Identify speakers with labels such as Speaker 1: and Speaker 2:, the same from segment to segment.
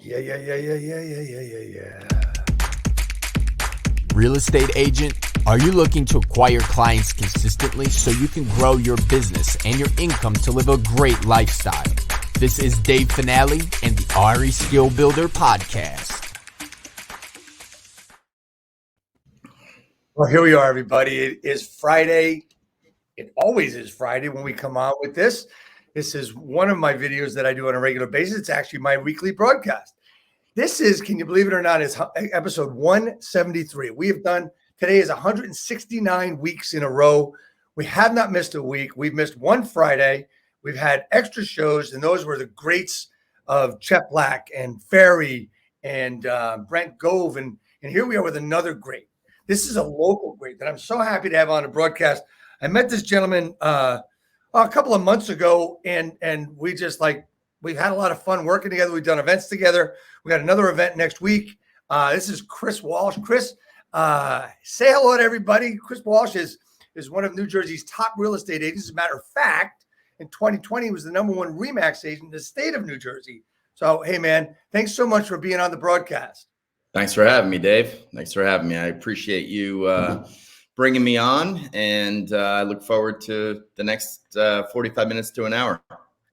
Speaker 1: Yeah.
Speaker 2: Real estate agent, are you looking to acquire clients consistently so you can grow your business and your income to live a great lifestyle? This is Dave Finale and the RE Skill Builder Podcast.
Speaker 1: Well, here we are, everybody. It is Friday. It always is Friday when we come out with this. This is one of my videos that I do on a regular basis. It's actually my weekly broadcast. This is, can you believe it or not, is episode 173. We have done, today is 169 weeks in a row. We have not missed a week. We've missed one Friday. We've had extra shows, and those were the greats of Chet Black and Ferry and Brent Gove. And here we are with another great. This is a local great that I'm so happy to have on the broadcast. I met this gentleman a couple of months ago, and we just we've had a lot of fun working together. We've done events together. We got another event next week. This is Chris Walsh. Chris, say hello to everybody. Chris Walsh is one of New Jersey's top real estate agents. As a matter of fact, in 2020, he was the #1 RE/MAX agent in the state of New Jersey. So, hey, man, thanks so much for being on the broadcast.
Speaker 3: Thanks for having me, Dave. Thanks for having me. I appreciate you bringing me on, and I look forward to the next 45 minutes to an hour.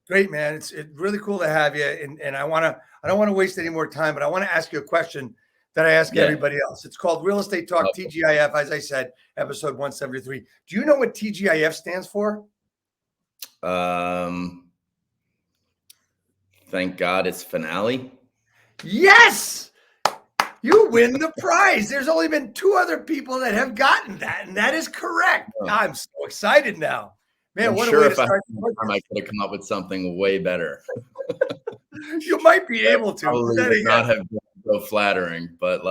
Speaker 1: Great, man. It's really cool to have you. And I don't want to waste any more time, but I want to ask you a question that I ask everybody else. It's called Real Estate Talk TGIF, as I said, episode 173. Do you know what TGIF stands for?
Speaker 3: Thank God it's finale.
Speaker 1: Yes! You win the prize. There's only been 2 other people that have gotten that, and that is correct. Oh. I'm so excited now. Man, what a way to start.
Speaker 3: I could have come up with something way better.
Speaker 1: You might be able to.
Speaker 3: Probably would not have been so flattering, but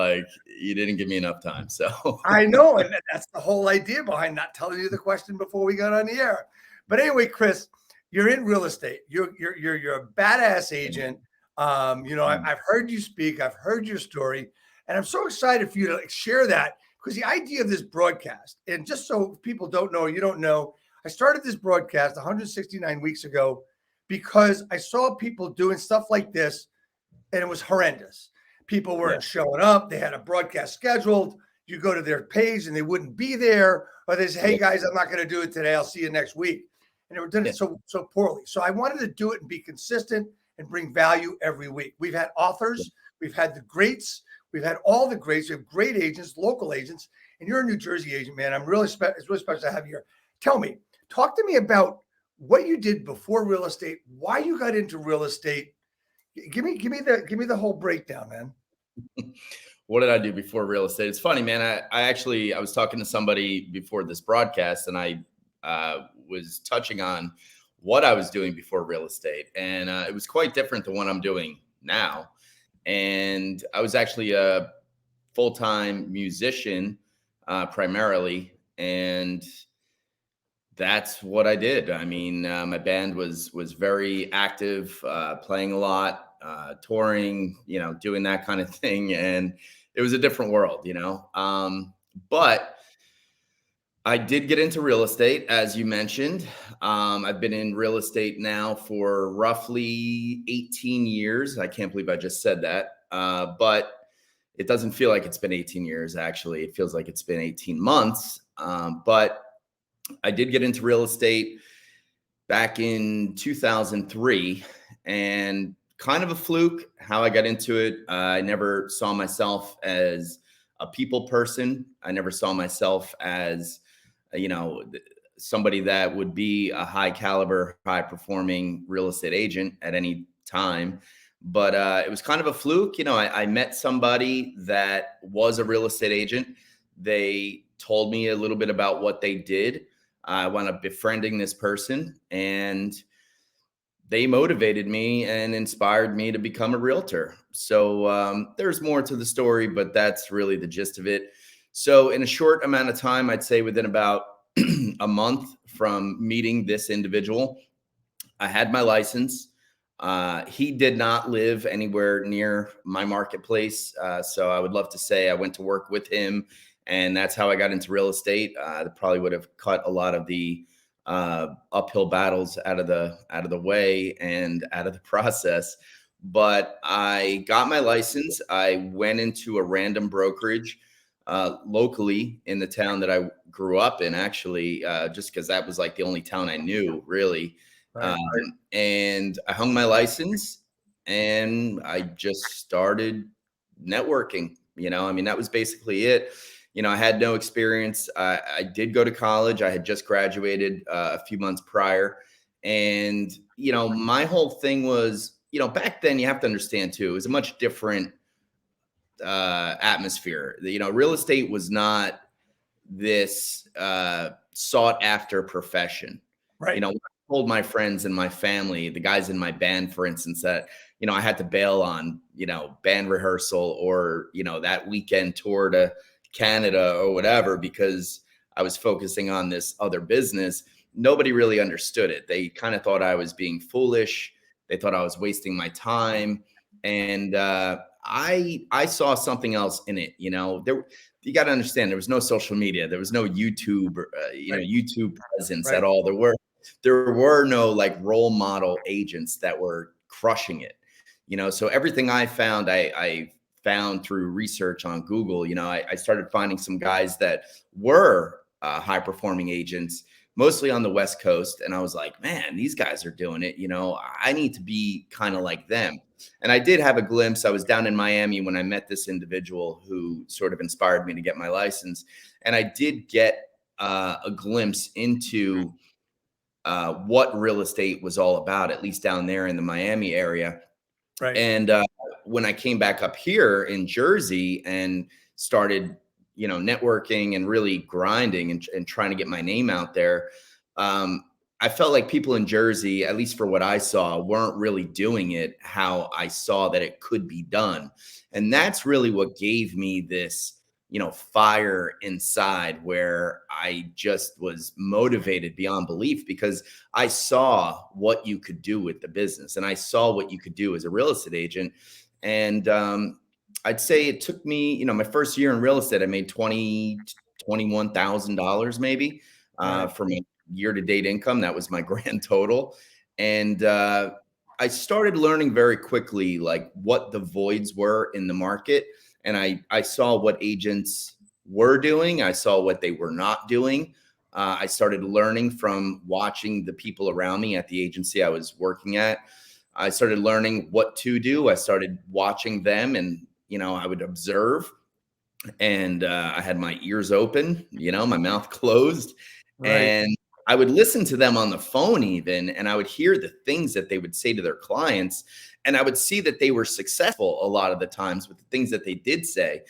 Speaker 3: you didn't give me enough time. So
Speaker 1: I know, and that's the whole idea behind not telling you the question before we got on the air. But anyway, Chris, you're in real estate. You're a badass agent. I've heard you speak. I've heard your story, and I'm so excited for you to share that, because the idea of this broadcast, and just so people don't know, you don't know, I started this broadcast 169 weeks ago because I saw people doing stuff like this, and it was horrendous. People weren't showing up. They had a broadcast scheduled. You go to their page and they wouldn't be there, or they say, hey guys, I'm not going to do it today. I'll see you next week. And they were doing it so poorly. So I wanted to do it and be consistent and bring value every week. We've had authors, we've had the greats, we've had all the greats. We have great agents, local agents, and you're a New Jersey agent, man. It's really special to have you here. Talk to me about what you did before real estate, why you got into real estate. Give me the whole breakdown, man.
Speaker 3: What did I do before real estate? It's funny, man. I was talking to somebody before this broadcast, and I was touching on what I was doing before real estate. And it was quite different than what I'm doing now. And I was actually a full-time musician primarily. And that's what I did. I mean, my band was very active, playing a lot, touring, doing that kind of thing. And it was a different world, but I did get into real estate, as you mentioned. I've been in real estate now for roughly 18 years. I can't believe I just said that. But it doesn't feel like it's been 18 years, actually. It feels like it's been 18 months. But I did get into real estate back in 2003, and kind of a fluke how I got into it. I never saw myself as a people person. I never saw myself as somebody that would be a high caliber, high performing real estate agent at any time. But it was kind of a fluke. I met somebody that was a real estate agent. They told me a little bit about what they did. I wound up befriending this person, and they motivated me and inspired me to become a realtor. So there's more to the story, but that's really the gist of it. So in a short amount of time, I'd say within about a month from meeting this individual, I had my license. He did not live anywhere near my marketplace. So I would love to say I went to work with him, and that's how I got into real estate. That probably would have cut a lot of the uphill battles out of the way and out of the process. but I got my license. I went into a random brokerage locally in the town that I grew up in, actually, just because that was like the only town I knew, really.
Speaker 1: Right.
Speaker 3: And I hung my license and I just started networking. I mean, that was basically it. I had no experience. I did go to college. I had just graduated a few months prior. And, my whole thing was, back then you have to understand too, it was a much different atmosphere. Real estate was not this sought after profession.
Speaker 1: Right.
Speaker 3: I told my friends and my family, the guys in my band, for instance, that, I had to bail on, band rehearsal or, that weekend tour to Canada or whatever, because I was focusing on this other business. Nobody really understood it. They kind of thought I was being foolish. They thought I was wasting my time. And I saw something else in it. You got to understand, there was no social media, there was no YouTube, YouTube presence at all. There were no like role model agents that were crushing it. So everything I found, I found through research on Google. I started finding some guys that were high performing agents, mostly on the West Coast. And I was like, man, these guys are doing it. I need to be kind of like them. And I did have a glimpse. I was down in Miami when I met this individual who sort of inspired me to get my license. And I did get a glimpse into what real estate was all about, at least down there in the Miami area.
Speaker 1: Right.
Speaker 3: And when I came back up here in Jersey and started, networking and really grinding and trying to get my name out there, I felt like people in Jersey, at least for what I saw, weren't really doing it how I saw that it could be done. And that's really what gave me this, fire inside, where I just was motivated beyond belief, because I saw what you could do with the business and I saw what you could do as a real estate agent. And I'd say it took me, my first year in real estate, I made $21,000 maybe for my year-to-date income. That was my grand total. And I started learning very quickly, like what the voids were in the market. And I saw what agents were doing. I saw what they were not doing. I started learning from watching the people around me at the agency I was working at. I started learning what to do. I started watching them, and, I would observe, and I had my ears open, my mouth closed.
Speaker 1: Right.
Speaker 3: And I would listen to them on the phone even, and I would hear the things that they would say to their clients. And I would see that they were successful a lot of the times with the things that they did say.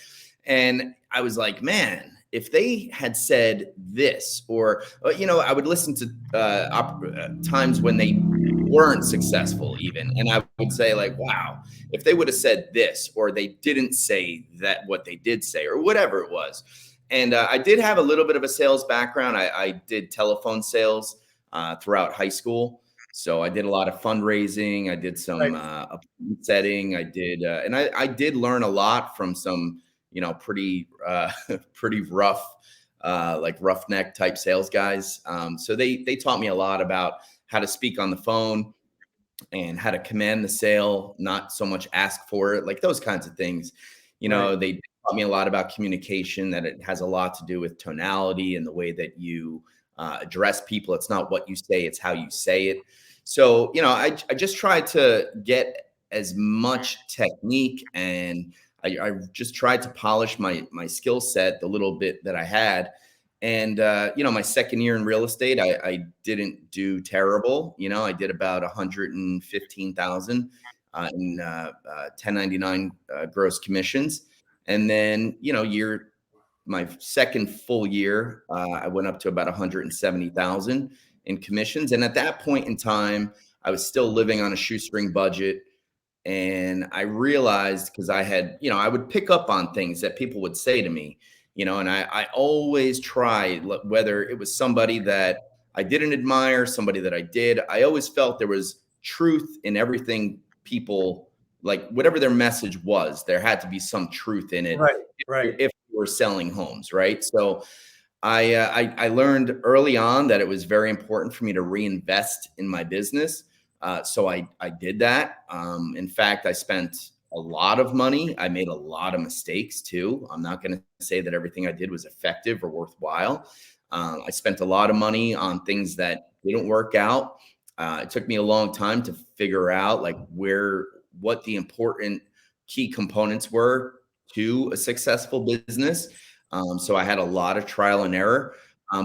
Speaker 3: And I was like, man, if they had said this, or, I would listen to times when they weren't successful even. And I would say like, wow, if they would have said this, or they didn't say that, what they did say, or whatever it was. And I did have a little bit of a sales background. I did telephone sales throughout high school. So I did a lot of fundraising. I did some appointment setting. I did, and I did learn a lot from some, pretty rough, like roughneck type sales guys. So they taught me a lot about how to speak on the phone and how to command the sale, not so much ask for it, like those kinds of things. They taught me a lot about communication, that it has a lot to do with tonality and the way that you address people. It's not what you say, it's how you say it. So, I just tried to get as much technique, and I just tried to polish my skill set, the little bit that I had. And, my second year in real estate, I didn't do terrible. I did about 115,000 in 1099 gross commissions. And then, my second full year, I went up to about 170,000 in commissions. And at that point in time, I was still living on a shoestring budget. And I realized, because I had, I would pick up on things that people would say to me, and I always tried, whether it was somebody that I didn't admire, somebody that I did, I always felt there was truth in everything people, like whatever their message was, there had to be some truth in it.
Speaker 1: Right.
Speaker 3: If we were selling homes. Right. So I learned early on that it was very important for me to reinvest in my business. So I did that. In fact, I spent a lot of money. I made a lot of mistakes too. I'm not going to say that everything I did was effective or worthwhile. I spent a lot of money on things that didn't work out. It took me a long time to figure out like what the important key components were to a successful business. So I had a lot of trial and error.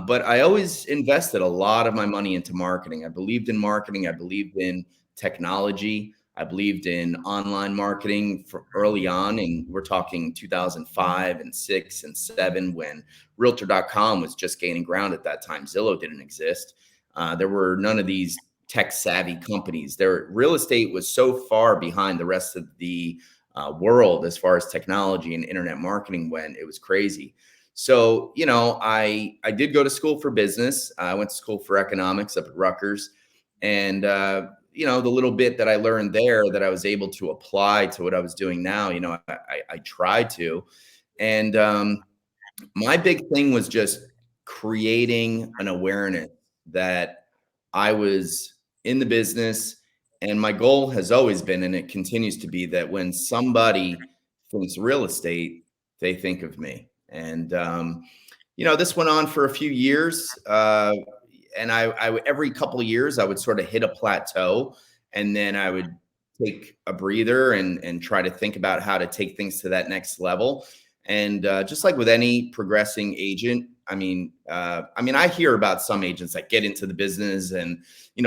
Speaker 3: But I always invested a lot of my money into marketing. I believed in marketing. I believed in technology. I believed in online marketing for early on. And we're talking 2005 and 6 and 7 when realtor.com was just gaining ground at that time. Zillow didn't exist. There were none of these tech savvy companies. Real estate was so far behind the rest of the world as far as technology and internet marketing went. It was crazy. So, I did go to school for business. I went to school for economics up at Rutgers. And, the little bit that I learned there that I was able to apply to what I was doing now, I tried to. And my big thing was just creating an awareness that I was in the business. And my goal has always been, and it continues to be, that when somebody thinks real estate, they think of me. And, this went on for a few years. And I every couple of years, I would sort of hit a plateau, and then I would take a breather and try to think about how to take things to that next level. And just like with any progressing agent, I hear about some agents that get into the business and,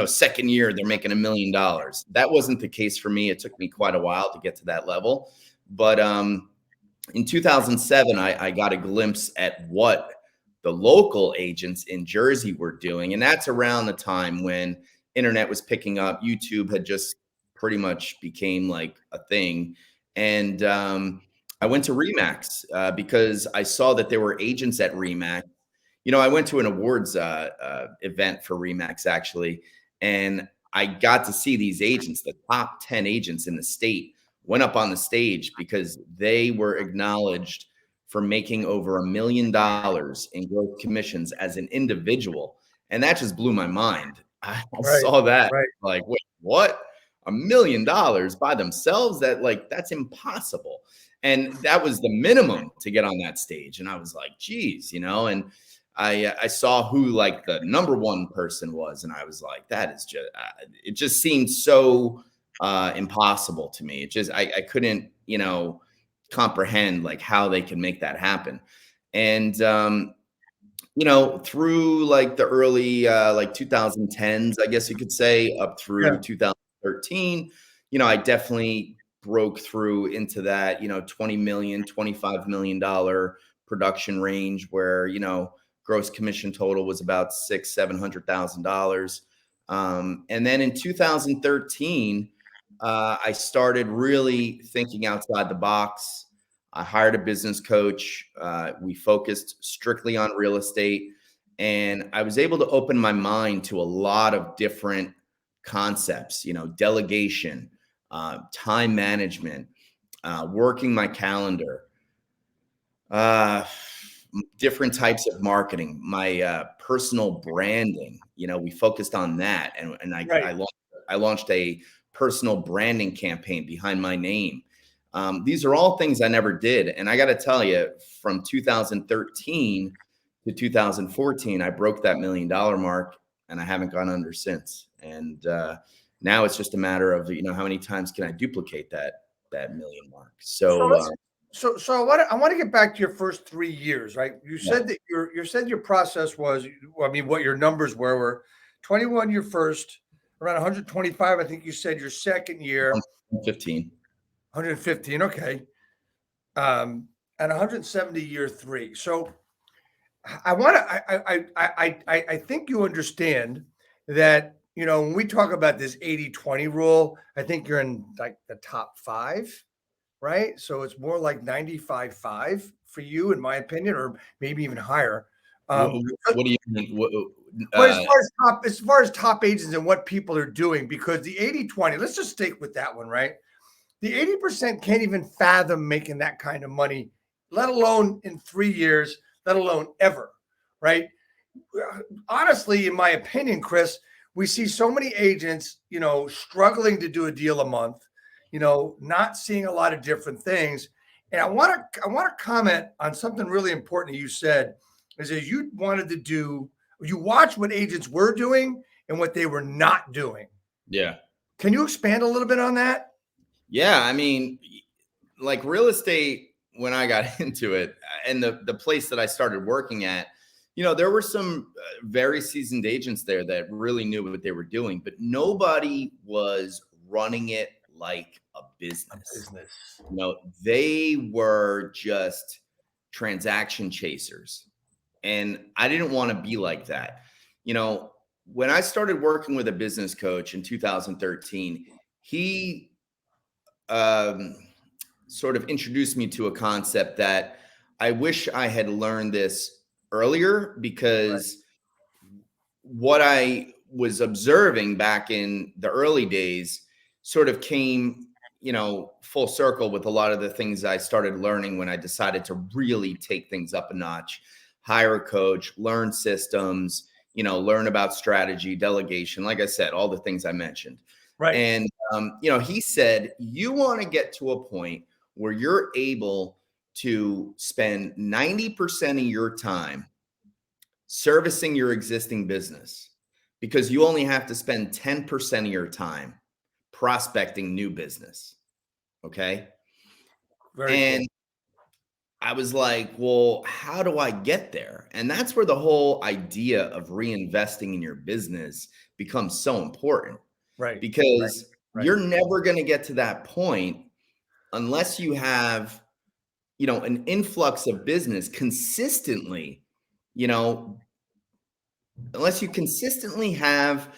Speaker 3: second year, they're making $1 million. That wasn't the case for me. It took me quite a while to get to that level. But in 2007, I got a glimpse at what the local agents in Jersey were doing. And that's around the time when internet was picking up. YouTube had just pretty much became like a thing. And I went to RE/MAX because I saw that there were agents at RE/MAX. I went to an awards event for RE/MAX actually, and I got to see these agents, the top 10 agents in the state, went up on the stage because they were acknowledged for making over $1 million in gross commissions as an individual. And that just blew my mind. I saw that like, wait, what? $1 million by themselves? That's impossible. And that was the minimum to get on that stage. And I was like, geez, and I saw who like the number one person was. And I was like, that is just, it just seemed so impossible to me. It just, I couldn't, comprehend like how they can make that happen. And, through like the early, like 2010s, I guess you could say, up through 2013, I definitely broke through into that, $20 million, $25 million production range where, gross commission total was about $700,000. And then in 2013, I started really thinking outside the box. I hired a business coach. We focused strictly on real estate, and I was able to open my mind to a lot of different concepts, delegation, time management, working my calendar, different types of marketing, my personal branding. We focused on that, and I launched a personal branding campaign behind my name. These are all things I never did. And I got to tell you, from 2013 to 2014, I broke that $1 million mark, and I haven't gone under since. And now it's just a matter of, how many times can I duplicate that million mark? So
Speaker 1: I want to get back to your first 3 years, right? You said that your process was, what your numbers were 21 your first, around 125. I think you said your second year, 115. Okay. And 170 year 3. So I think you understand that, when we talk about this 80-20 rule, I think you're in like the top 5, right? So it's more like 95-5 for you, in my opinion, or maybe even higher.
Speaker 3: What do you mean?
Speaker 1: As far as top agents and what people are doing, because the 80-20, let's just stick with that one, right? The 80% can't even fathom making that kind of money, let alone in 3 years, let alone ever, right? Honestly, in my opinion, Chris, we see so many agents, struggling to do a deal a month, not seeing a lot of different things. And I want to comment on something really important you said, is that you watch what agents were doing and what they were not doing.
Speaker 3: Yeah.
Speaker 1: Can you expand a little bit on that?
Speaker 3: Yeah. I mean, like real estate, when I got into it and the place that I started working at, there were some very seasoned agents there that really knew what they were doing, but nobody was running it like a business. They were just transaction chasers. And I didn't want to be like that. When I started working with a business coach in 2013, he sort of introduced me to a concept that I wish I had learned this earlier, because what I was observing back in the early days sort of came, full circle with a lot of the things I started learning when I decided to really take things up a notch, hire a coach, learn systems, learn about strategy, delegation, like I said, all the things I mentioned.
Speaker 1: Right.
Speaker 3: And, he said, you want to get to a point where you're able to spend 90% of your time servicing your existing business, because you only have to spend 10% of your time prospecting new business. Okay.
Speaker 1: Very cool.
Speaker 3: I was like, well, how do I get there? And that's where the whole idea of reinvesting in your business becomes so important.
Speaker 1: Right.
Speaker 3: Because you're never going to get to that point unless you have, an influx of business consistently, unless you consistently have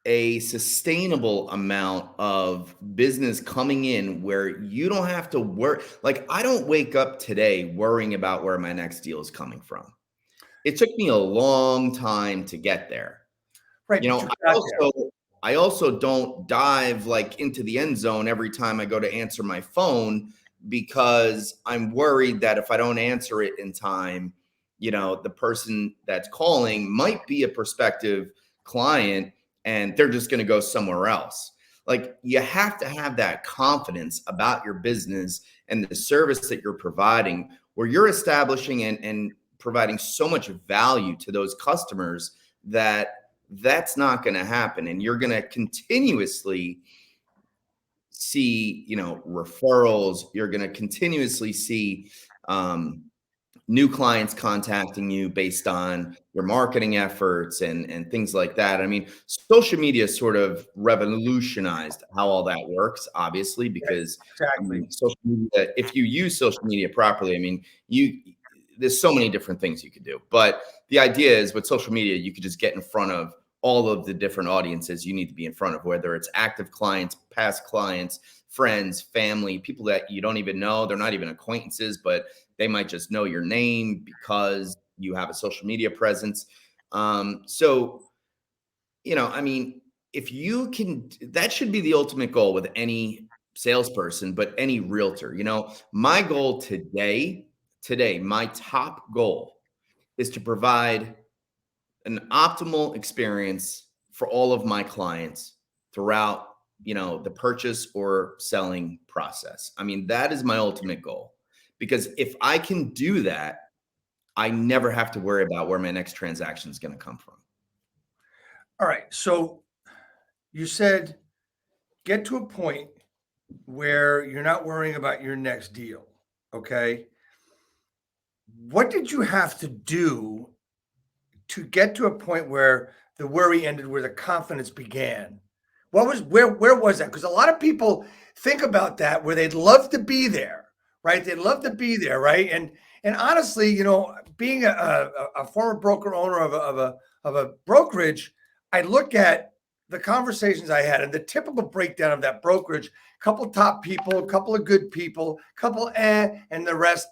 Speaker 3: a sustainable amount of business coming in where you don't have to work. Like, I don't wake up today worrying about where my next deal is coming from. It took me a long time to get there.
Speaker 1: Right.
Speaker 3: I also don't dive like into the end zone every time I go to answer my phone, because I'm worried that if I don't answer it in time, the person that's calling might be a prospective client and they're just going to go somewhere else. Like, you have to have that confidence about your business and the service that you're providing, where you're establishing and providing so much value to those customers that's not going to happen. And you're going to continuously see, referrals. You're going to continuously see new clients contacting you based on your marketing efforts and things like that. I mean, social media sort of revolutionized how all that works, obviously, because social media, if you use social media properly, I mean, there's so many different things you could do. But the idea is, with social media, you could just get in front of all of the different audiences you need to be in front of, whether it's active clients, past clients, friends, family, people that you don't even know. They're not even acquaintances, but they might just know your name because you have a social media presence. So, I mean, if you can, that should be the ultimate goal with any salesperson, but any realtor. My goal today, my top goal is to provide an optimal experience for all of my clients throughout, the purchase or selling process. I mean, that is my ultimate goal, because if I can do that, I never have to worry about where my next transaction is going to come from.
Speaker 1: All right. So you said get to a point where you're not worrying about your next deal. Okay. What did you have to do to get to a point where the worry ended, where the confidence began? Where was that? Because a lot of people think about that, where they'd love to be there, right? They'd love to be there, right? And honestly, being a former broker owner of a brokerage, I look at the conversations I had and the typical breakdown of that brokerage: couple top people, a couple of good people, couple and the rest,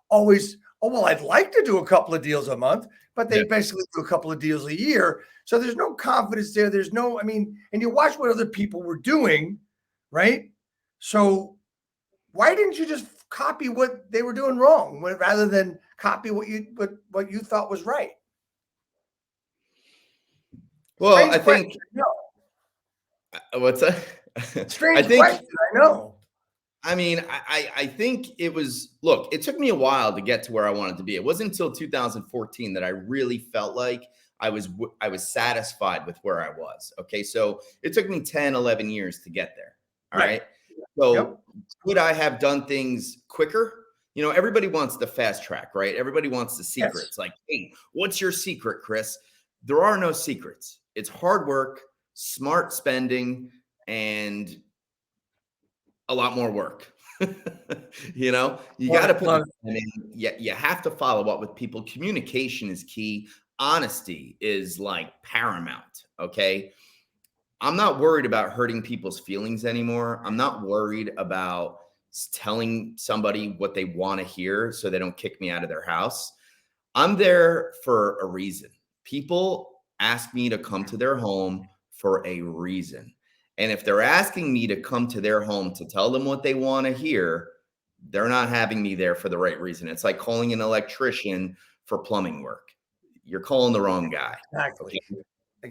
Speaker 1: always, oh, well, I'd like to do a couple of deals a month, but they basically do a couple of deals a year. So there's no confidence there. There's no, and you watch what other people were doing, right? So why didn't you just copy what they were doing wrong rather than copy what you thought was right?
Speaker 3: Well, I
Speaker 1: Strange question.
Speaker 3: think
Speaker 1: No,
Speaker 3: what's that? I
Speaker 1: strange
Speaker 3: think
Speaker 1: question. I know.
Speaker 3: I mean, I think it was, look, it took me a while to get to where I wanted to be. It wasn't until 2014 that I really felt like I was satisfied with where I was. Okay. So it took me 10, 11 years to get there. All
Speaker 1: Right.
Speaker 3: right.
Speaker 1: Yep.
Speaker 3: So could I have done things quicker? You know, everybody wants the fast track, right? Everybody wants the
Speaker 1: Yes.
Speaker 3: secrets. Like, hey, what's your secret, Chris? There are no secrets. It's hard work, smart spending, and a lot more work. You know, you got to put the
Speaker 1: Love
Speaker 3: time in. You have to follow up with people. Communication is key. Honesty is like paramount. Okay. I'm not worried about hurting people's feelings anymore. I'm not worried about telling somebody what they want to hear so they don't kick me out of their house. I'm there for a reason. People ask me to come to their home for a reason. And if they're asking me to come to their home to tell them what they want to hear, they're not having me there for the right reason. It's like calling an electrician for plumbing work. You're calling the wrong guy.
Speaker 1: exactly.
Speaker 3: Okay.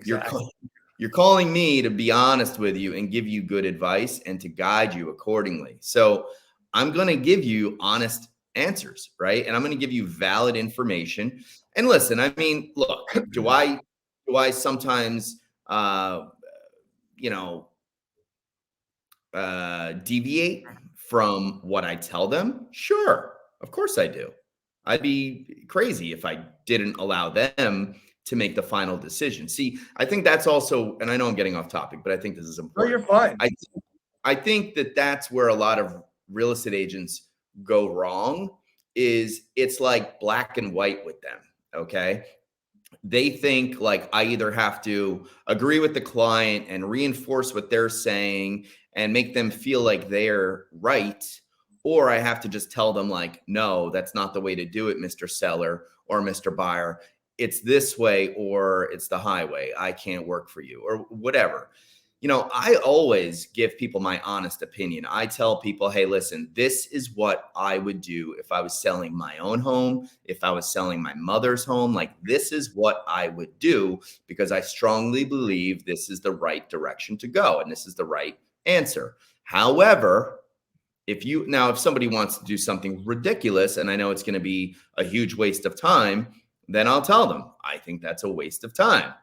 Speaker 3: You're
Speaker 1: Exactly.
Speaker 3: call- you're calling me to be honest with you and give you good advice and to guide you accordingly. So I'm going to give you honest answers, right? And I'm going to give you valid information. And listen, I mean, look, do I sometimes you know deviate from what I tell them? Sure, of course I do. I'd be crazy if I didn't allow them to make the final decision. See, I think that's also, and I know I'm getting off topic, but I think this is
Speaker 1: No, you're
Speaker 3: important.
Speaker 1: fine.
Speaker 3: I think that that's where a lot of real estate agents go wrong is it's like black and white with them. Okay. They think like I either have to agree with the client and reinforce what they're saying and make them feel like they're right, or I have to just tell them like, no, that's not the way to do it, Mr. Seller or Mr. Buyer. It's this way or it's the highway. I can't work for you or whatever. You know, I always give people my honest opinion. I tell people, hey, listen, this is what I would do if I was selling my own home, if I was selling my mother's home. Like, this is what I would do because I strongly believe this is the right direction to go and this is the right answer. However, if somebody wants to do something ridiculous and I know it's going to be a huge waste of time, then I'll tell them, I think that's a waste of time.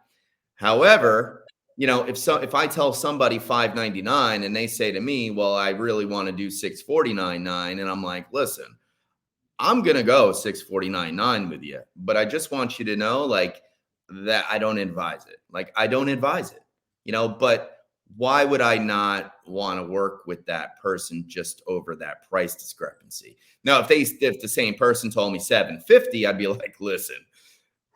Speaker 3: However, you know, if I tell somebody 599 and they say to me, well, I really want to do 649.9, and I'm like, listen, I'm gonna go 649.9 with you, but I just want you to know, like, that I don't advise it. Like, I don't advise it, you know, but why would I not want to work with that person just over that price discrepancy? Now, if the same person told me 750, I'd be like, listen,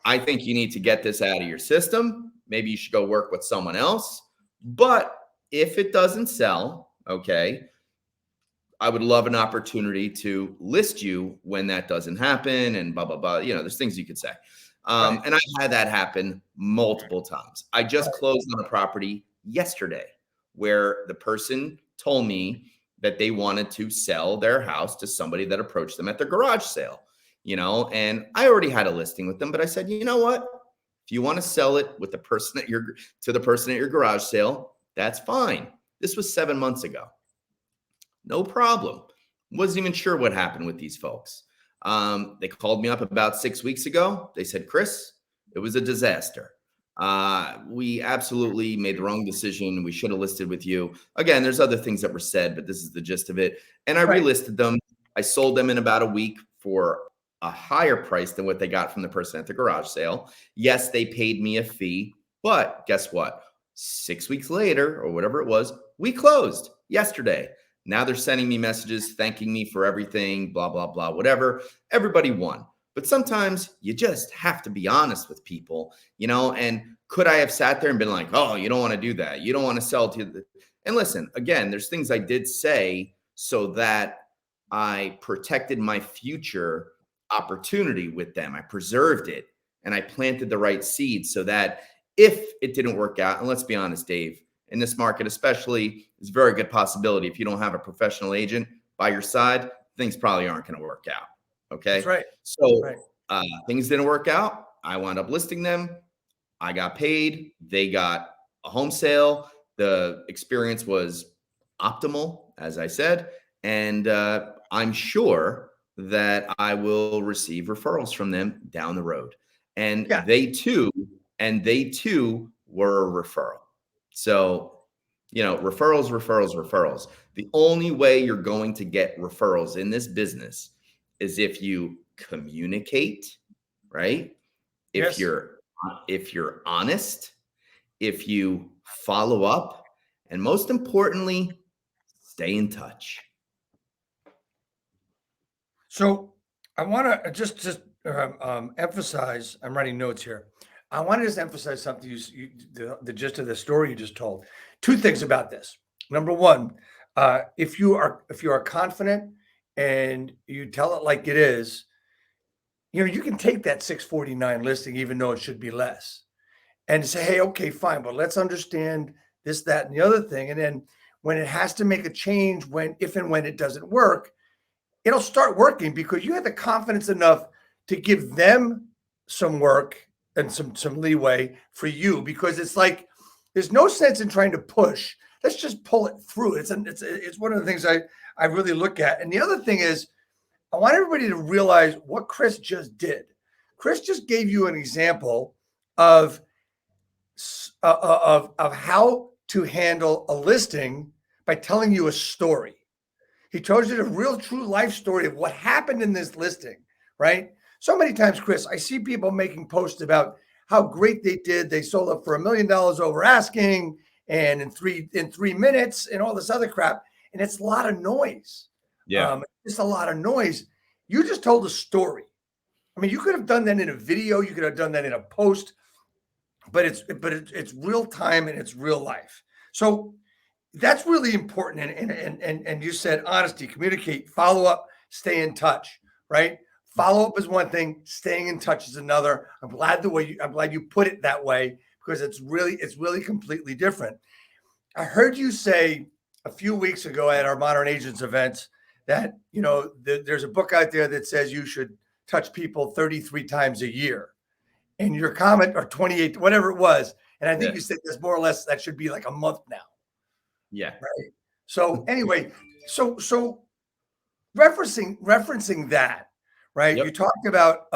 Speaker 3: I think you need to get this out of your system. Maybe you should go work with someone else. But if it doesn't sell, okay, I would love an opportunity to list you when that doesn't happen and blah, blah, blah. You know, there's things you could say.
Speaker 1: Right.
Speaker 3: And I had that happen multiple times. I just closed on a property yesterday where the person told me that they wanted to sell their house to somebody that approached them at their garage sale, you know, and I already had a listing with them, but I said, you know what? If you want to sell it with the person to the person at your garage sale, that's fine. This was 7 months ago. No problem. Wasn't even sure what happened with these folks. They called me up about 6 weeks ago. They said, Chris, it was a disaster. We absolutely made the wrong decision. We should have listed with you. Again, there's other things that were said, but this is the gist of it. And I relisted them. I sold them in about a week for a higher price than what they got from the person at the garage sale. Yes, they paid me a fee, but guess what? 6 weeks later, or whatever it was, we closed yesterday. Now they're sending me messages, thanking me for everything, blah, blah, blah, whatever. Everybody won. But sometimes you just have to be honest with people, you know, and could I have sat there and been like, oh, you don't want to do that. You don't want to sell to the, and listen, again, there's things I did say so that I protected my future opportunity with them. I preserved it and I planted the right seeds so that if it didn't work out, and let's be honest, Dave, in this market, especially, it's a very good possibility. If you don't have a professional agent by your side, things probably aren't going to work out. Okay.
Speaker 1: That's right.
Speaker 3: So
Speaker 1: Right.
Speaker 3: things didn't work out. I wound up listing them. I got paid. They got a home sale. The experience was optimal, as I said. And I'm sure that I will receive referrals from them down the road. And
Speaker 1: Yeah.
Speaker 3: they too were a referral. So, referrals. The only way you're going to get referrals in this business is if you communicate, right? If
Speaker 1: Yes.
Speaker 3: you're honest, if you follow up, and most importantly, stay in touch.
Speaker 1: So I want to just emphasize. I'm writing notes here. I want to just emphasize something. The gist of the story you just told. Two things about this. Number one, if you are confident and you tell it like it is, you can take that 649 listing, even though it should be less, and say, hey, okay, fine, but let's understand this, that, and the other thing. And then when it has to make a change, if and when it doesn't work, it'll start working because you have the confidence enough to give them some work and some leeway for you, because it's like there's no sense in trying to push. Let's just pull it through. It's one of the things I really look at. And the other thing is, I want everybody to realize what Chris just did. Chris just gave you an example of how to handle a listing by telling you a story. He told you the real true life story of what happened in this listing, right? So many times, Chris, I see people making posts about how great they did. They sold up for $1 million over asking, and in three minutes, and all this other crap. And it's a lot of noise.
Speaker 3: Yeah.
Speaker 1: Just a lot of noise. You just told a story. I mean, you could have done that in a video. You could have done that in a post, but it's real time and it's real life. So that's really important. And you said honesty, communicate, follow up, stay in touch, right? Follow up is one thing, staying in touch is another. I'm glad you put it that way, because it's really completely different. I heard you say a few weeks ago at our Modern Agents event that, there's a book out there that says you should touch people 33 times a year. And your comment, or 28, whatever it was. And I think you said there's more or less, that should be like a month now.
Speaker 3: Yeah.
Speaker 1: Right. So anyway, so referencing that, right?
Speaker 3: Yep.
Speaker 1: You talked about,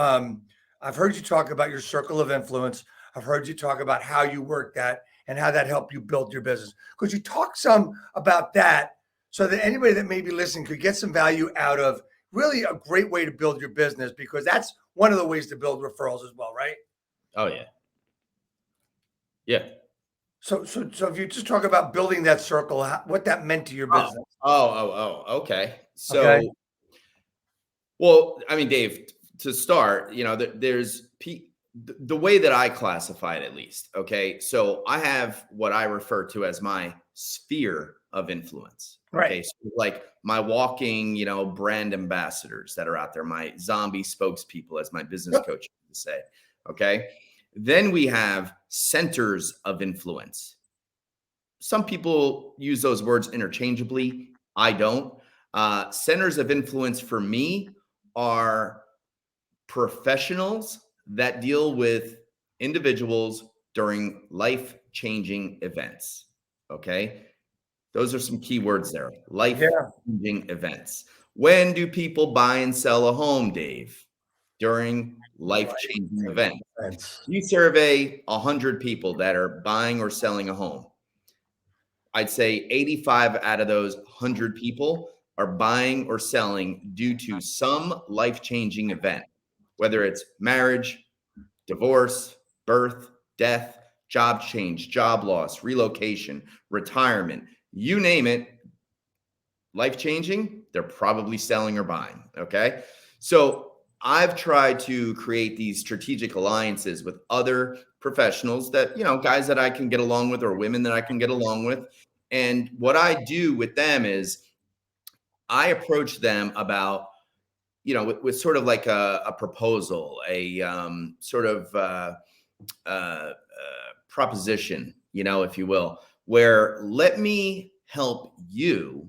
Speaker 1: I've heard you talk about your circle of influence. I've heard you talk about how you work that and how that helped you build your business. Could you talk some about that so that anybody that may be listening could get some value out of really a great way to build your business? Because that's one of the ways to build referrals as well, right?
Speaker 3: Oh, yeah. Yeah.
Speaker 1: So if you just talk about building that circle, what that meant to your business.
Speaker 3: Okay. So,
Speaker 1: Okay.
Speaker 3: Well, I mean, Dave, to start, there's the way that I classify it, at least. Okay. So I have what I refer to as my sphere of influence.
Speaker 1: Right.
Speaker 3: Okay. So like my walking, brand ambassadors that are out there, my zombie spokespeople, as my business coach used to say. Okay. Then we have centers of influence. Some people use those words interchangeably. I don't. Centers of influence for me are professionals that deal with individuals during life-changing events. Okay. Those are some key words there. Life-changing events. When do people buy and sell a home, Dave? During life-changing events. You survey 100 people that are buying or selling a home. I'd say 85 out of those 100 people are buying or selling due to some life-changing event, whether it's marriage, divorce, birth, death, job change, job loss, relocation, retirement, you name it, life-changing, they're probably selling or buying. Okay. So I've tried to create these strategic alliances with other professionals that, guys that I can get along with, or women that I can get along with. And what I do with them is I approach them about, with sort of like a proposal, a sort of proposition, if you will, where let me help you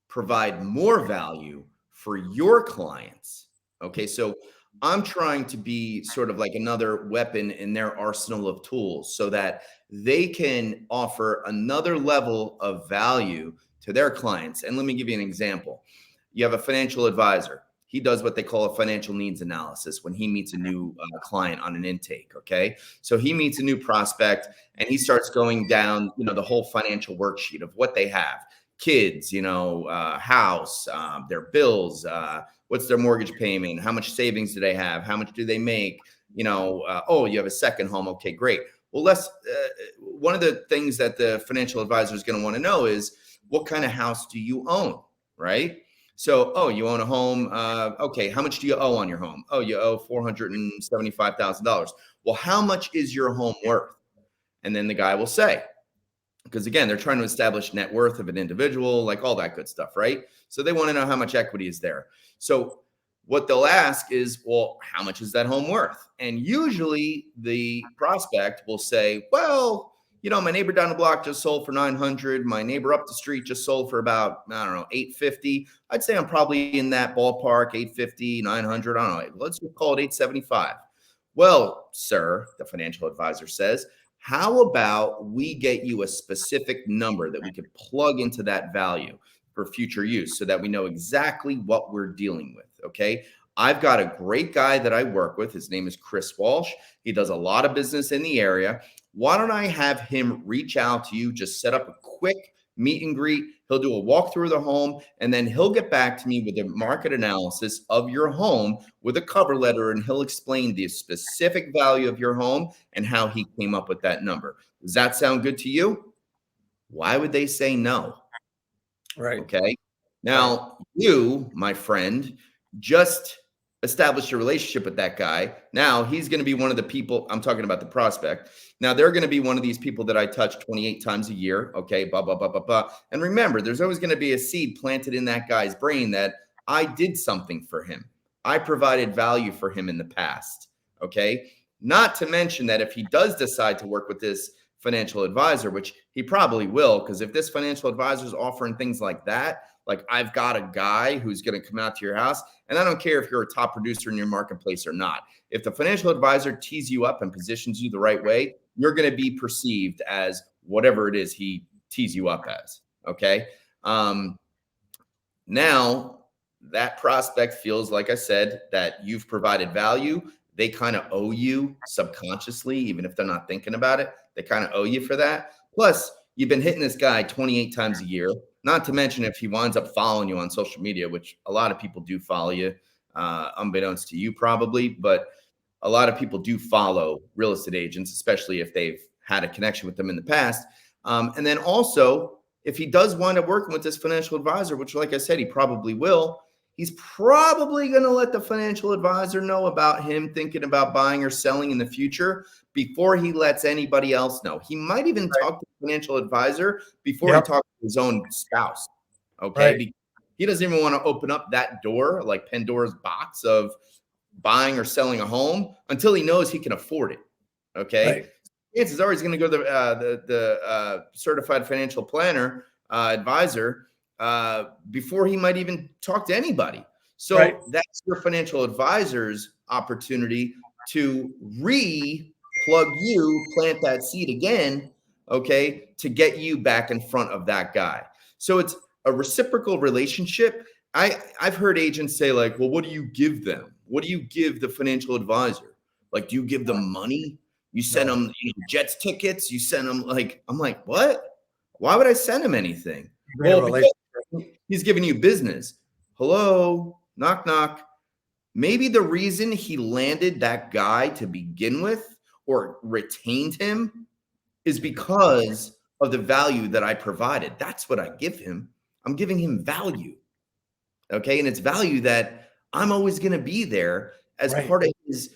Speaker 3: provide more value for your clients. Okay. So I'm trying to be sort of like another weapon in their arsenal of tools so that they can offer another level of value to their clients. And let me give you an example. You have a financial advisor. He does what they call a financial needs analysis when he meets a new client on an intake. Okay. So he meets a new prospect and he starts going down, the whole financial worksheet of what they have: kids, house, their bills, what's their mortgage payment, how much savings do they have, how much do they make, oh, you have a second home. Okay, great. Well, one of the things that the financial advisor is going to want to know is, what kind of house do you own, right? So, oh, you own a home. Okay, how much do you owe on your home? Oh, you owe $475,000. Well, how much is your home worth? And then the guy will say, because again, they're trying to establish net worth of an individual, like all that good stuff, right? So they want to know how much equity is there. So what they'll ask is, well, how much is that home worth? And usually the prospect will say, well, my neighbor down the block just sold for 900. My neighbor up the street just sold for about, I don't know, 850. I'd say I'm probably in that ballpark, 850, 900. I don't know. Let's just call it 875. Well, sir, the financial advisor says, how about we get you a specific number that we could plug into that value for future use so that we know exactly what we're dealing with, okay? I've got a great guy that I work with. His name is Chris Walsh. He does a lot of business in the area. Why don't I have him reach out to you, just set up a quick meet and greet. He'll do a walkthrough of the home, and then he'll get back to me with a market analysis of your home with a cover letter, and he'll explain the specific value of your home and how he came up with that number. Does that sound good to you? Why would they say no?
Speaker 1: Right.
Speaker 3: Okay. Now, you, my friend, just established a relationship with that guy. Now he's going to be one of the people. I'm talking about the prospect. Now they're going to be one of these people that I touch 28 times a year. Okay. Blah, blah, blah, blah, blah. And remember, there's always going to be a seed planted in that guy's brain that I did something for him. I provided value for him in the past. Okay. Not to mention that if he does decide to work with this financial advisor, which he probably will, because if this financial advisor is offering things like that, like I've got a guy who's going to come out to your house, and I don't care if you're a top producer in your marketplace or not. If the financial advisor tees you up and positions you the right way, you're going to be perceived as whatever it is he tees you up as. Okay. Now that prospect feels, like I said, that you've provided value. They kind of owe you subconsciously, even if they're not thinking about it. They kind of owe you for that. Plus, you've been hitting this guy 28 times a year. Not to mention if he winds up following you on social media, which a lot of people do follow you, unbeknownst to you probably, but a lot of people do follow real estate agents, especially if they've had a connection with them in the past. And then also, if he does wind up working with this financial advisor, which like I said, he probably will, he's probably going to let the financial advisor know about him thinking about buying or selling in the future before he lets anybody else know. He might even talk to the financial advisor before he talks to his own spouse. Okay. Because he doesn't even want to open up that door, like Pandora's box of buying or selling a home, until he knows he can afford it. Okay. Chances are he's going to go to the certified financial planner advisor before he might even talk to anybody. So that's your financial advisor's opportunity to plug you, plant that seed again, okay, to get you back in front of that guy. So it's a reciprocal relationship. I've heard agents say like, well, what do you give them? What do you give the financial advisor? Like, do you give them money? You send them Jets tickets? You send them I'm like, what? Why would I send him anything? Well, because he's giving you business. Hello, knock, knock. Maybe the reason he landed that guy to begin with or retained him is because of the value that I provided. That's what I give him. I'm giving him value. Okay. And it's value that I'm always going to be there as part of his,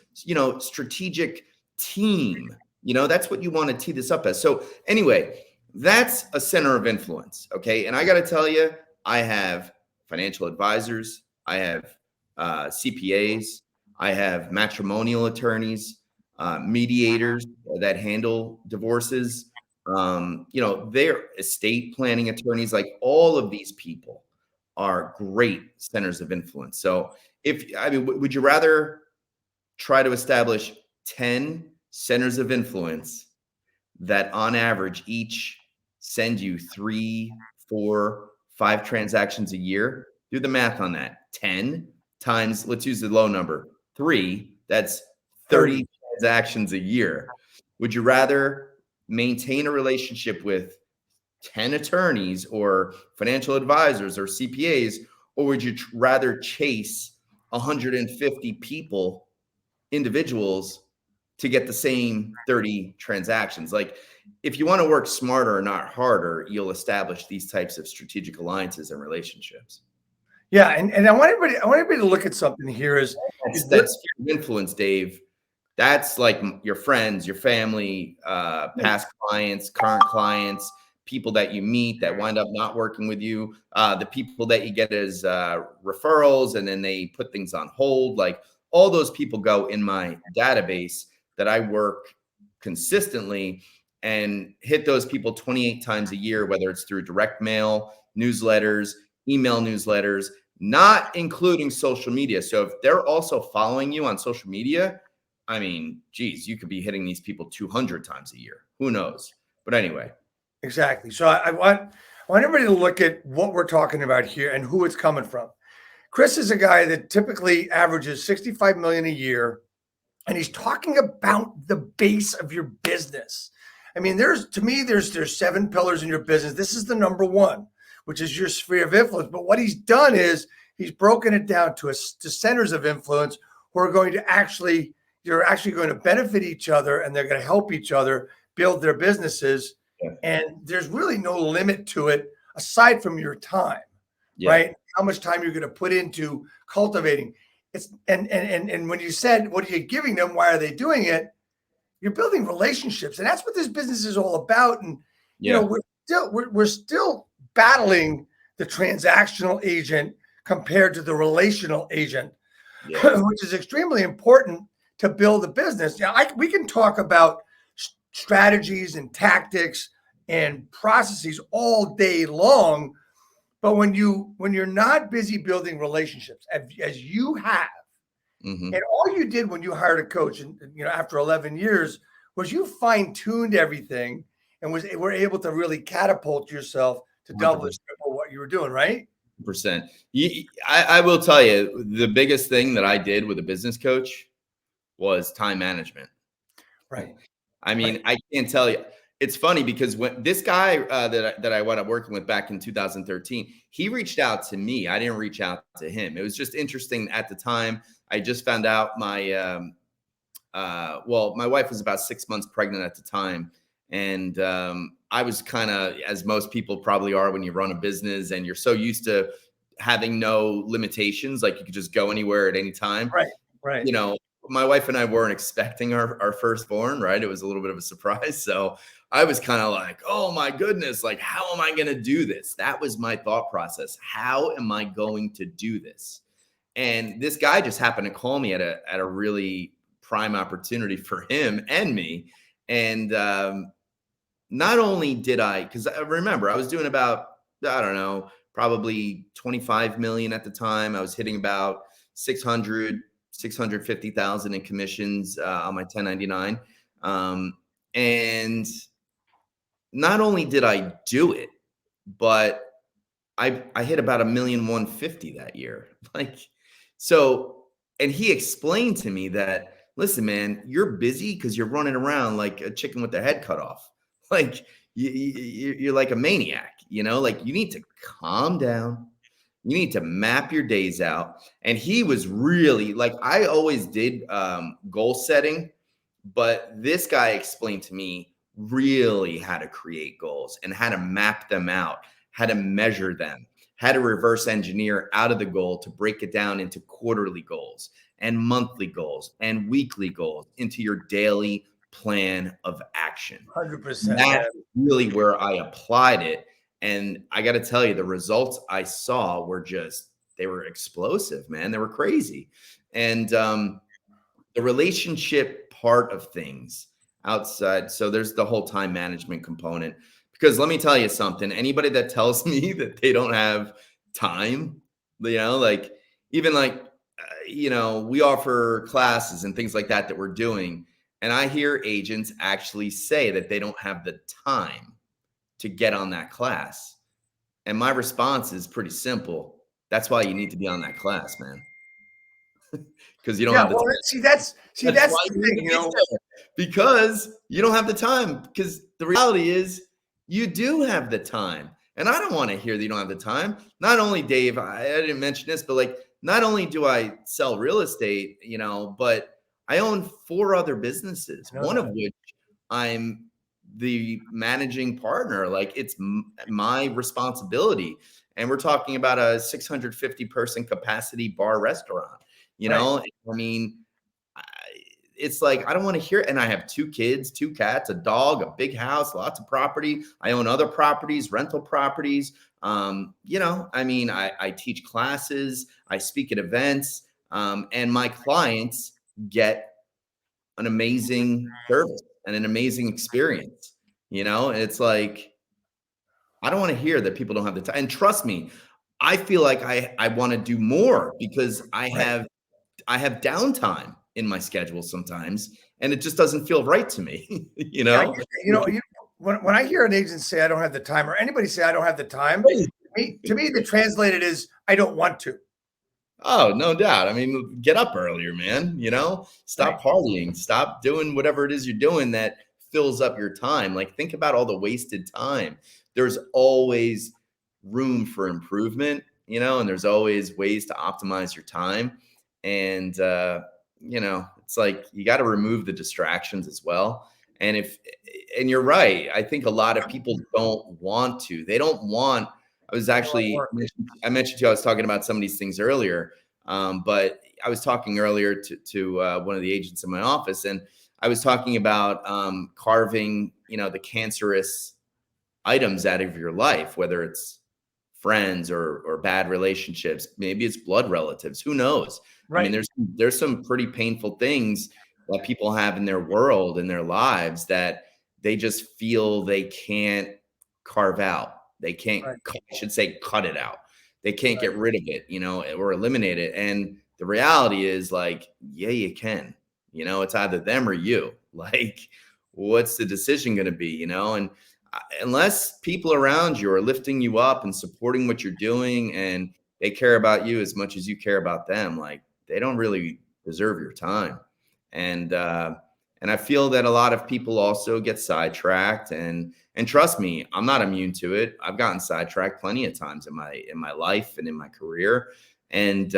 Speaker 3: strategic team. That's what you want to tee this up as. So anyway, that's a center of influence. Okay. And I got to tell you, I have financial advisors. I have CPAs. I have matrimonial attorneys, mediators that handle divorces. They're estate planning attorneys. Like all of these people are great centers of influence. So would you rather try to establish 10 centers of influence that on average each send you 3, 4, 5 transactions a year. Do the math on that. 10 times, let's use the low number, 3, that's 30 transactions a year. Would you rather maintain a relationship with 10 attorneys or financial advisors or CPAs, or would you rather chase 150 people, individuals, to get the same 30 transactions? Like, if you want to work smarter, not harder, you'll establish these types of strategic alliances and relationships.
Speaker 1: Yeah, and I want everybody to look at something here.
Speaker 3: That's sphere of influence, Dave. That's like your friends, your family, past clients, current clients, people that you meet that wind up not working with you, the people that you get as referrals, and then they put things on hold. Like, all those people go in my database that I work consistently and hit those people 28 times a year, whether it's through direct mail, newsletters, email newsletters, not including social media. So if they're also following you on social media, I mean, geez, you could be hitting these people 200 times a year. Who knows? But anyway.
Speaker 1: Exactly. So I want everybody to look at what we're talking about here and who it's coming from. Chris is a guy that typically averages 65 million a year, and he's talking about the base of your business. I mean, there's 7 pillars in your business. This is the number one, which is your sphere of influence. But what he's done is he's broken it down to centers of influence who are going to you're actually going to benefit each other, and they're going to help each other build their businesses. Yeah. And there's really no limit to it aside from your time, right? How much time you're going to put into cultivating. And when you said, what are you giving them? Why are they doing it? You're building relationships, and that's what this business is all about. And you know, we're still battling the transactional agent compared to the relational agent, which is extremely important to build a business. Now, we can talk about strategies and tactics and processes all day long, but when you're not busy building relationships, as you have, and all you did when you hired a coach, and after 11 years, was you fine-tuned everything and were able to really catapult yourself to double or triple what you were doing, right?
Speaker 3: %. I will tell you, the biggest thing that I did with a business coach was time management.
Speaker 1: Right.
Speaker 3: I mean, I can't tell you. It's funny because when this guy that I wound up working with back in 2013, he reached out to me. I didn't reach out to him. It was just interesting at the time. I just found out my wife was about 6 months pregnant at the time. And I was kind of, as most people probably are when you run a business and you're so used to having no limitations, like you could just go anywhere at any time.
Speaker 1: Right.
Speaker 3: You know, my wife and I weren't expecting our firstborn, right? It was a little bit of a surprise. So I was kind of like, oh my goodness, like, how am I going to do this? That was my thought process. How am I going to do this? And this guy just happened to call me at a really prime opportunity for him and me. And not only did because I remember I was doing about, I don't know, probably 25 million at the time. I was hitting about 650,000 in commissions on my 1099. And not only did I do it, but I hit about 1,150,000 that year. And he explained to me that, listen, man, you're busy because you're running around like a chicken with their head cut off. Like you're like a maniac, like you need to calm down. You need to map your days out. And he was really like, I always did goal setting, but this guy explained to me really how to create goals and how to map them out, how to measure them, how to reverse engineer out of the goal to break it down into quarterly goals and monthly goals and weekly goals into your daily plan of action.
Speaker 1: 100%.
Speaker 3: That's really where I applied it. And I got to tell you, the results I saw were they were explosive, man. They were crazy. And the relationship part of things outside. So there's the whole time management component, because let me tell you something, anybody that tells me that they don't have time, like even like we offer classes and things like that we're doing. And I hear agents actually say that they don't have the time to get on that class. And my response is pretty simple. That's why you need to be on that class, man. Because you don't
Speaker 1: Yeah,
Speaker 3: have the
Speaker 1: well,
Speaker 3: time.
Speaker 1: that's
Speaker 3: Why
Speaker 1: the
Speaker 3: you need
Speaker 1: thing,
Speaker 3: to be there. Because you don't have the time. Because the reality is you do have the time. And I don't want to hear that you don't have the time. Not only, Dave, I didn't mention this, but like, not only do I sell real estate, but I own 4 other businesses,
Speaker 1: I know
Speaker 3: one of
Speaker 1: that.
Speaker 3: which I'm the managing partner. Like, it's my responsibility. And we're talking about a 650 person capacity bar restaurant.
Speaker 1: Right.
Speaker 3: I mean, I- it's like, I don't want to hear it. And I have 2 kids, 2 cats, a dog, a big house, lots of property. I own other properties, rental properties. I teach classes, I speak at events, and my clients get an amazing service and an amazing experience. It's like, I don't want to hear that people don't have the time. And trust me, I feel like I want to do more because I
Speaker 1: Right.
Speaker 3: have downtime in my schedule sometimes, and it just doesn't feel right to me.
Speaker 1: Yeah, I get that. When I hear an agent say I don't have the time, or anybody say I don't have the time, to me the translated is I don't want to.
Speaker 3: Oh, no doubt. I mean, get up earlier, man.
Speaker 1: Right.
Speaker 3: Stop partying, stop doing whatever it is you're doing that fills up your time. Like, think about all the wasted time. There's always room for improvement, and there's always ways to optimize your time. And, it's like you got to remove the distractions as well. And you're right. I think a lot of people don't want to. They don't want. I was
Speaker 1: I don't want to
Speaker 3: actually,
Speaker 1: work.
Speaker 3: I mentioned to you, I was talking about some of these things earlier, but I was talking earlier to one of the agents in my office, and I was talking about carving, the cancerous items out of your life, whether it's friends or bad relationships, maybe it's blood relatives, who knows? I mean,
Speaker 1: Right.
Speaker 3: there's some pretty painful things that people have in their world, in their lives, that they just feel they can't carve out. They can't,
Speaker 1: Right.
Speaker 3: I should say, cut it out. They can't
Speaker 1: Right.
Speaker 3: get rid of it, or eliminate it. And the reality is, like, yeah, you can. It's either them or you. Like, what's the decision going to be? And unless people around you are lifting you up and supporting what you're doing, and they care about you as much as you care about them, like, they don't really deserve your time. And I feel that a lot of people also get sidetracked, and trust me, I'm not immune to it. I've gotten sidetracked plenty of times in my life and in my career. And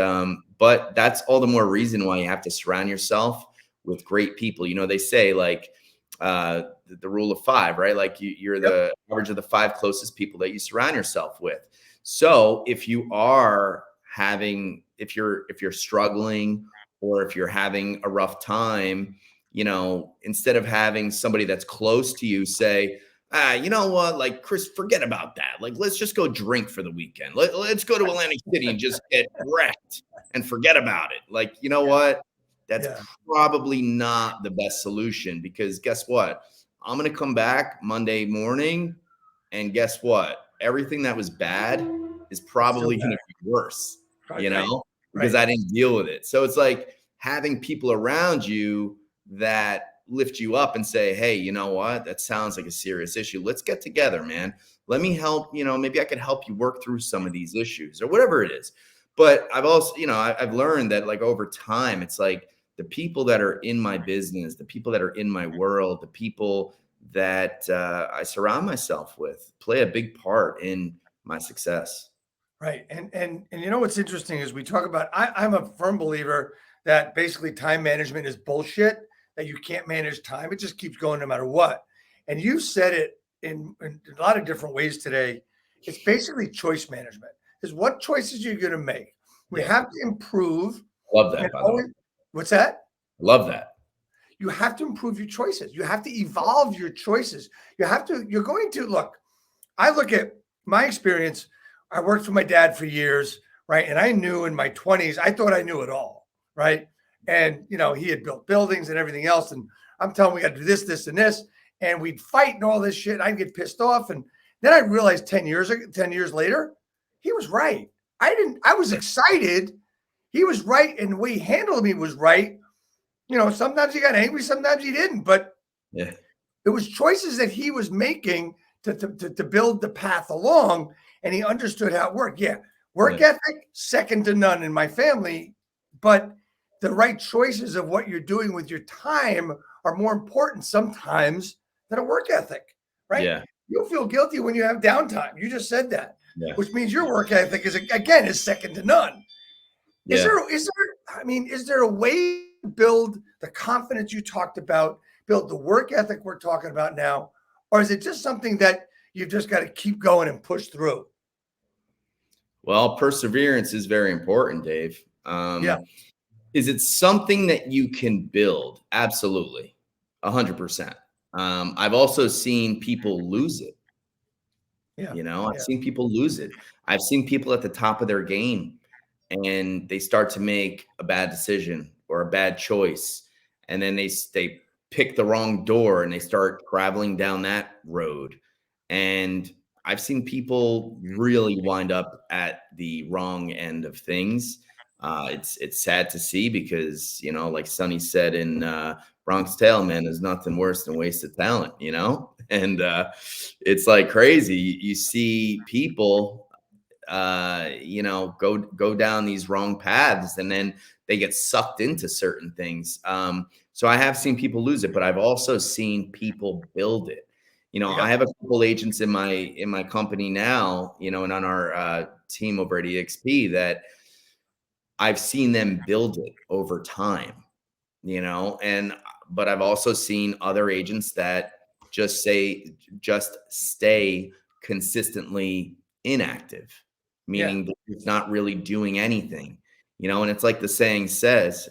Speaker 3: but that's all the more reason why you have to surround yourself with great people. They say, like, the rule of 5, right? Like, you're the average of the 5 closest people that you surround yourself with. So if you're struggling, or if you're having a rough time, instead of having somebody that's close to you say, you know what, like, Chris, forget about that. Like, let's just go drink for the weekend. Let's go to Atlantic City and just get wrecked and forget about it. Like, you know what? That's
Speaker 1: Yeah.
Speaker 3: probably not the best solution, because guess what? I'm going to come back Monday morning, and guess what? Everything that was bad is
Speaker 1: Still
Speaker 3: probably going
Speaker 1: bad.
Speaker 3: to be worse,
Speaker 1: Right. Right.
Speaker 3: because
Speaker 1: Right.
Speaker 3: I didn't deal with it. So it's like having people around you that lift you up and say, hey, you know what? That sounds like a serious issue. Let's get together, man. Let me help. Maybe I could help you work through some of these issues, or whatever it is. But I've also, I've learned that, like, over time, it's like the people that are in my business, the people that are in my world, the people that I surround myself with play a big part in my success.
Speaker 1: Right. And what's interesting is we talk about I'm a firm believer that basically time management is bullshit, that you can't manage time. It just keeps going no matter what. And you said it in a lot of different ways today. It's basically choice management. Is what choices you're going to make. We
Speaker 3: Yeah.
Speaker 1: have to improve
Speaker 3: Love
Speaker 1: and
Speaker 3: that, by the way.
Speaker 1: what's that?
Speaker 3: Love that.
Speaker 1: You have to improve your choices. You have to evolve your choices. You're going to look. I look at my experience. I worked for my dad for years, right? And I knew in my 20s, I thought I knew it all, right? And, he had built buildings and everything else. And I'm telling him we got to do this, this, and this. And we'd fight and all this shit. I'd get pissed off. And then I realized 10 years later, he was right. I was excited he was right, and the way he handled me was right. Sometimes he got angry, sometimes he didn't, but
Speaker 3: Yeah.
Speaker 1: it was choices that he was making to build the path along, and he understood how it worked. Yeah, work ethic, second to none in my family, but the right choices of what you're doing with your time are more important sometimes than a work ethic, right?
Speaker 3: Yeah.
Speaker 1: You'll feel guilty when you have downtime. You just said that,
Speaker 3: Yeah.
Speaker 1: which means your work ethic is second to none. Is there a way to build the confidence you talked about, build the work ethic we're talking about now, or is it just something that you've just got to keep going and push through?
Speaker 3: Well, perseverance is very important, Dave.
Speaker 1: Yeah.
Speaker 3: Is it something that you can build? Absolutely. 100%. I've also seen people lose it.
Speaker 1: Yeah.
Speaker 3: I've seen people lose it. I've seen people at the top of their game and they start to make a bad decision or a bad choice. And then they pick the wrong door and they start traveling down that road. And I've seen people really wind up at the wrong end of things. It's sad to see because, like Sonny said in Bronx Tale, man, there's nothing worse than wasted talent, and it's like crazy. You see people, go down these wrong paths and then they get sucked into certain things. So I have seen people lose it, but I've also seen people build it. I have a couple agents in my company now, and on our team over at EXP that I've seen them build it over time, but I've also seen other agents that just stay consistently inactive, meaning that it's not really doing anything, and it's like the saying says,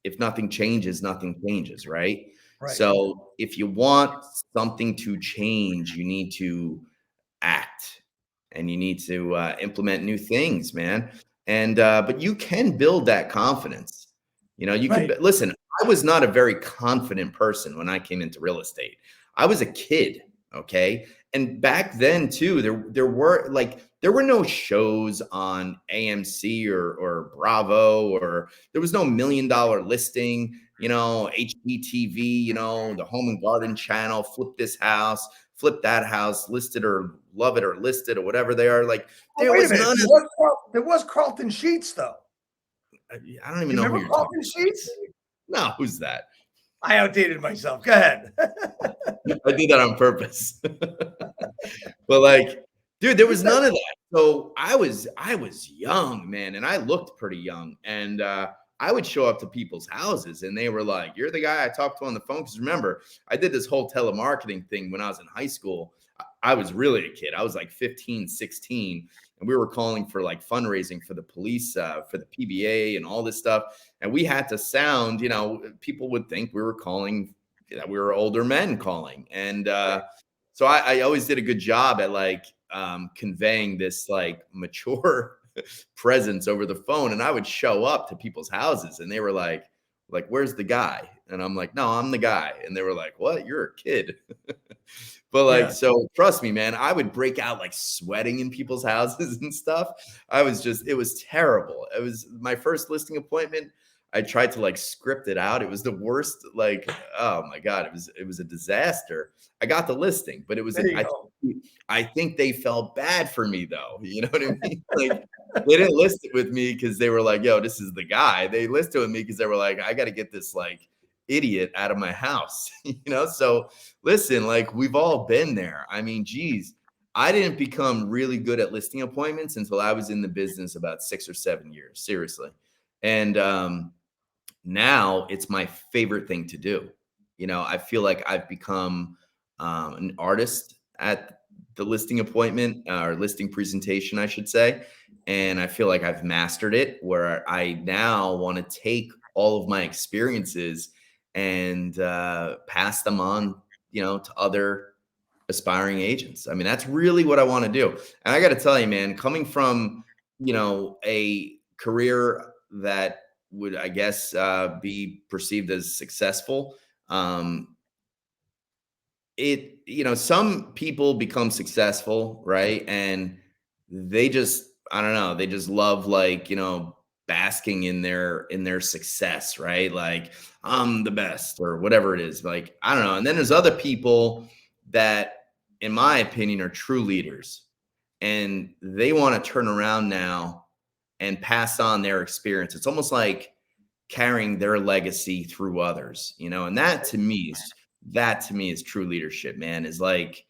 Speaker 3: if nothing changes, nothing changes, right?
Speaker 1: Right.
Speaker 3: So if you want something to change, you need to act and you need to implement new things, man. And but you can build that confidence. You can listen. I was not a very confident person when I came into real estate. I was a kid, okay? And back then too, there were no shows on AMC or Bravo, or there was no $1 Million Listing, HGTV, the Home and Garden Channel, Flip This House, Flip That House, Listed or Love It or Listed or whatever they are. Like there was none of.
Speaker 1: There was Carlton Sheets though.
Speaker 3: I don't even know who you're
Speaker 1: Carlton
Speaker 3: talking
Speaker 1: Sheets?
Speaker 3: about. No, who's that?
Speaker 1: I outdated myself. Go ahead.
Speaker 3: I did that on purpose. But like, dude, there was none of that. So I was young, man, and I looked pretty young. And I would show up to people's houses and they were like, "You're the guy I talked to on the phone." Because remember, I did this whole telemarketing thing when I was in high school. I was really a kid. I was like 15, 16. And we were calling for like fundraising for the police, for the PBA and all this stuff. And we had to sound, people would think we were calling, that we were older men calling. And so I always did a good job at like conveying this like mature presence over the phone. And I would show up to people's houses and they were like, "Where's the guy?" And I'm like, "No, I'm the guy." And they were like, "What? You're a kid." But like, so trust me, man, I would break out like sweating in people's houses and stuff. It was terrible. It was my first listing appointment. I tried to like script it out. It was the worst. Like, oh my God, it was a disaster. I got the listing, but I think they felt bad for me though. You know what I mean? Like they didn't list it with me because they were like, "Yo, this is the guy." They listed it with me because they were like, "I got to get this like idiot out of my house." So listen, like we've all been there. I mean, geez, I didn't become really good at listing appointments until I was in the business about 6 or 7 years, seriously. And now it's my favorite thing to do. I feel like I've become an artist at the listing appointment or listing presentation, I should say. And I feel like I've mastered it, where I now want to take all of my experiences and pass them on, to other aspiring agents. I mean, that's really what I want to do. And I got to tell you, man, coming from, a career that would, I guess, be perceived as successful. Some people become successful, right? And they just, I don't know, they just love like, basking in their success, right? Like, I'm the best or whatever it is. Like, I don't know. And then there's other people that, in my opinion, are true leaders, and they want to turn around now and pass on their experience. It's almost like carrying their legacy through others, and that to me is true leadership, man, is like,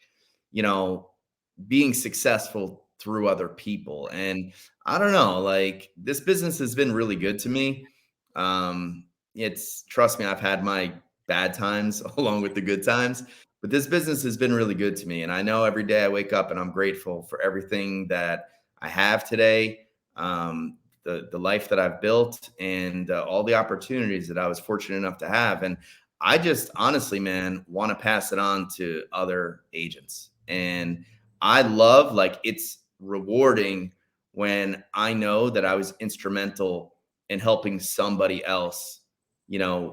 Speaker 3: being successful through other people. And I don't know, like, this business has been really good to me. Trust me, I've had my bad times along with the good times, but this business has been really good to me. And I know every day I wake up and I'm grateful for everything that I have today, the life that I've built, and all the opportunities that I was fortunate enough to have. And I just honestly, man, want to pass it on to other agents. And I love, like, it's rewarding when I know that I was instrumental in helping somebody else,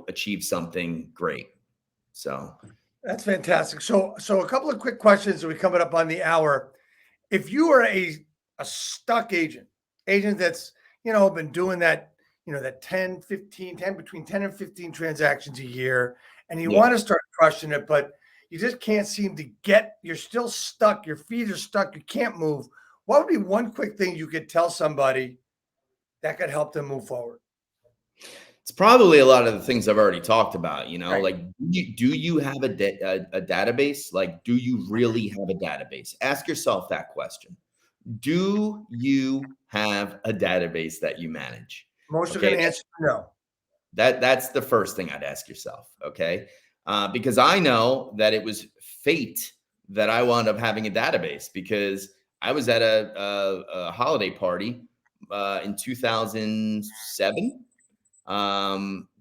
Speaker 3: achieve something great. So
Speaker 1: That's fantastic. So a couple of quick questions as we coming up on the hour. If you are a stuck agent that's, been doing that, that 10, between 10 and 15 transactions a year, and you want to start crushing it, but you just can't seem to you're still stuck. Your feet are stuck. You can't move. What would be one quick thing you could tell somebody that could help them move forward?
Speaker 3: It's probably a lot of the things I've already talked about,
Speaker 1: Right.
Speaker 3: like, do you have a database? Like, do you really have a database? Ask yourself that question. Do you have a database that you manage?
Speaker 1: Most are
Speaker 3: Okay.
Speaker 1: going to answer no.
Speaker 3: That's the first thing I'd ask yourself. Okay. Because I know that it was fate that I wound up having a database, because I was at a holiday party in 2007,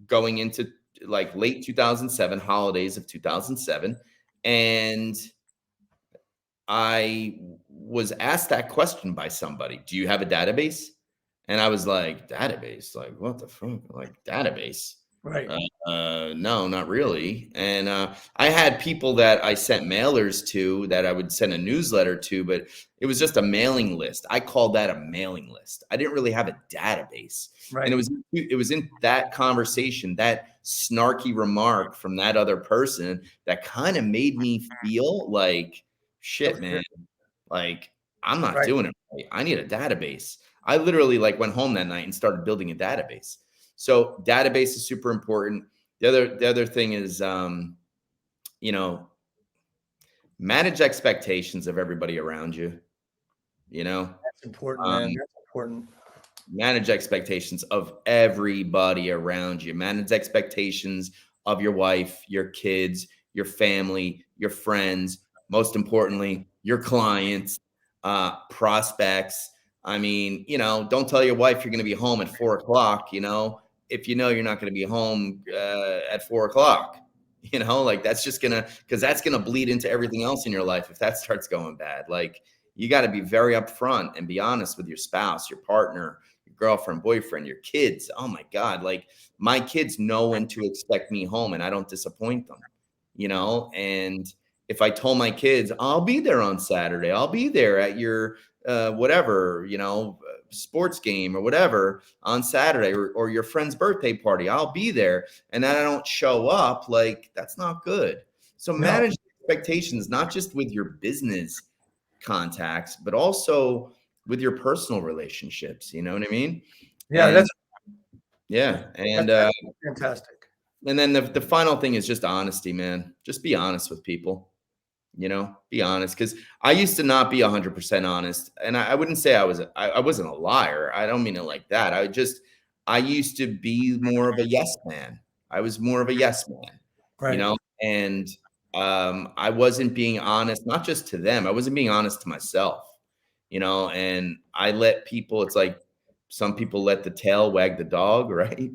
Speaker 3: going into like late 2007, holidays of 2007. And I was asked that question by somebody: do you have a database? And I was like, database? Like, what the fuck? Like, database?
Speaker 1: Right.
Speaker 3: No, not really. And I had people that I sent mailers to, that I would send a newsletter to, but it was just a mailing list. I called that a mailing list. I didn't really have a database.
Speaker 1: Right.
Speaker 3: And it was in that conversation, that snarky remark from that other person, that kind of made me feel like, shit, man, like, I'm not doing it right. I need a database. I literally, like, went home that night and started building a database. So database is super important. The other thing is, manage expectations of everybody around you.
Speaker 1: That's important, man. That's important.
Speaker 3: Manage expectations of everybody around you. Manage expectations of your wife, your kids, your family, your friends, most importantly, your clients, prospects. I mean, don't tell your wife you're going to be home at 4 o'clock, if you're not going to be home at 4 o'clock, like, that's just because that's going to bleed into everything else in your life if that starts going bad. Like, you got to be very upfront and be honest with your spouse, your partner, your girlfriend, boyfriend, your kids. Oh my God. Like, my kids know when to expect me home, and I don't disappoint them, and if I told my kids, I'll be there on Saturday, I'll be there at your whatever, sports game or whatever on Saturday, or your friend's birthday party, I'll be there, and then I don't show up, like, that's not good. So manage expectations, not just with your business contacts, but also with your personal relationships. You know what I mean?
Speaker 1: Yeah,
Speaker 3: And
Speaker 1: that's fantastic.
Speaker 3: And then the final thing is just honesty, man. Just be honest with people. Be honest, because I used to not be 100% honest, and I wouldn't say I wasn't a liar. I don't mean it like that. I used to be more of a yes man. I was more of a yes man,
Speaker 1: Right.
Speaker 3: and I wasn't being honest, not just to them. I wasn't being honest to myself, and I let people. It's like, some people let the tail wag the dog, right?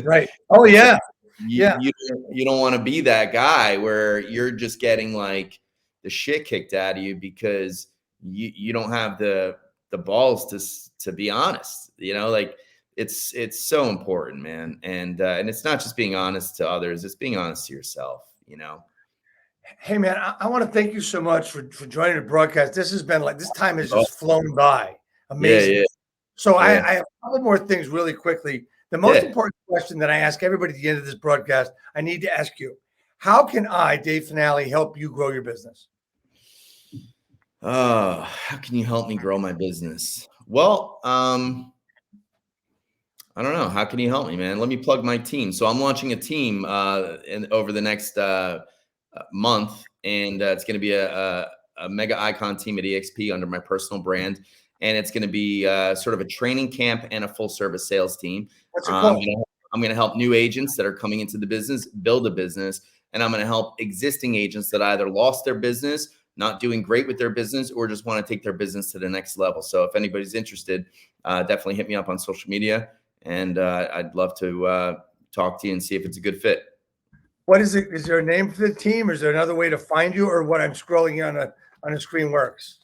Speaker 1: Right. Oh yeah.
Speaker 3: You don't want to be that guy where you're just getting, like, the shit kicked out of you because you don't have the balls to be honest. Like, it's so important, man. And it's not just being honest to others, it's being honest to yourself.
Speaker 1: Hey man, I want to thank you so much for joining the broadcast. This has been, like, this time has just flown by. Amazing.
Speaker 3: Yeah.
Speaker 1: So I
Speaker 3: Yeah.
Speaker 1: have a couple more things really quickly. The most important question that I ask everybody at the end of this broadcast, I need to ask you, how can I, Dave Finale, help you grow your business?
Speaker 3: How can you help me grow my business? Well, I don't know. How can you help me, man? Let me plug my team. So I'm launching a team over the next month, and it's going to be a mega icon team at EXP under my personal brand, and it's going to be sort of a training camp and a full service sales team.
Speaker 1: What's it called?
Speaker 3: I'm going to help new agents that are coming into the business build a business, and I'm going to help existing agents that either lost their business, not doing great with their business, or just want to take their business to the next level. So if anybody's interested, definitely hit me up on social media. And I'd love to talk to you and see if it's a good fit.
Speaker 1: What is it? Is there a name for the team? Or is there another way to find you, or what I'm scrolling on a screen works?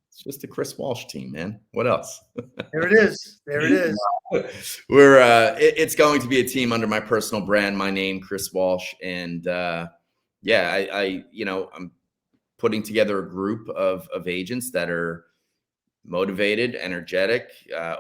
Speaker 3: It's just the Chris Walsh team, man. What else?
Speaker 1: There it is. There it is.
Speaker 3: It's going to be a team under my personal brand, my name, Chris Walsh. And I'm putting together a group of agents that are motivated, energetic,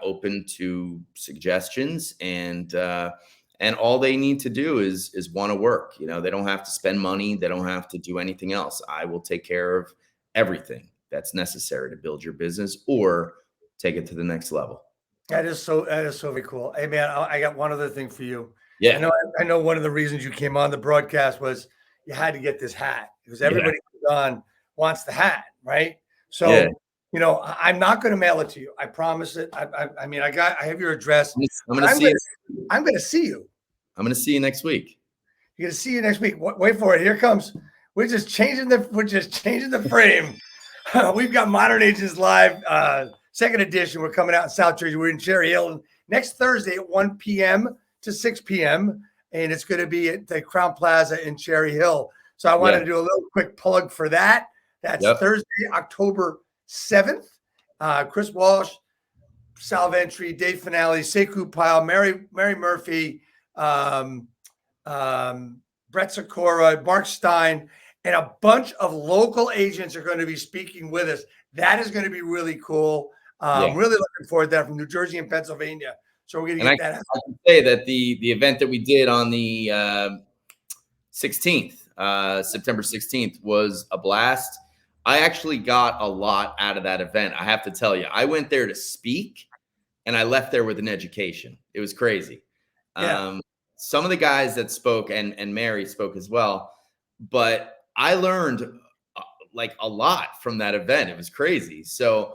Speaker 3: open to suggestions, and all they need to do is want to work. They don't have to spend money. They don't have to do anything else. I will take care of everything that's necessary to build your business or take it to the next level.
Speaker 1: That is so very cool. Hey man, I got one other thing for you.
Speaker 3: Yeah.
Speaker 1: I know one of the reasons you came on the broadcast was you had to get this hat because everybody who's on wants the hat, right? So
Speaker 3: Yeah.
Speaker 1: I'm not going to mail it to you. I promise it. I have your address.
Speaker 3: I'm going to see you.
Speaker 1: I'm going to see you.
Speaker 3: I'm going to see you next week.
Speaker 1: You're going to see you next week. Wait for it. Here it comes. We're just changing the frame. We've got Modern Agents Live, second edition. We're coming out in South Jersey. We're in Cherry Hill next Thursday at 1 p.m. to 6 p.m. And it's going to be at the Crown Plaza in Cherry Hill. So I wanted to do a little quick plug for that. That's Thursday, October 7th. Chris Walsh, Sal Ventry, Dave Finale, Sekou Pyle, Mary Murphy, Brett Sikora, Mark Stein, and a bunch of local agents are going to be speaking with us. That is going to be really cool. I'm really looking forward to that, from New Jersey and Pennsylvania. So we're going to get that.
Speaker 3: I can say that the event that we did on the 16th, September 16th, was a blast. I actually got a lot out of that event. I have to tell you, I went there to speak and I left there with an education. It was crazy.
Speaker 1: Yeah.
Speaker 3: Some of the guys that spoke, and Mary spoke as well, but I learned like a lot from that event. It was crazy. So,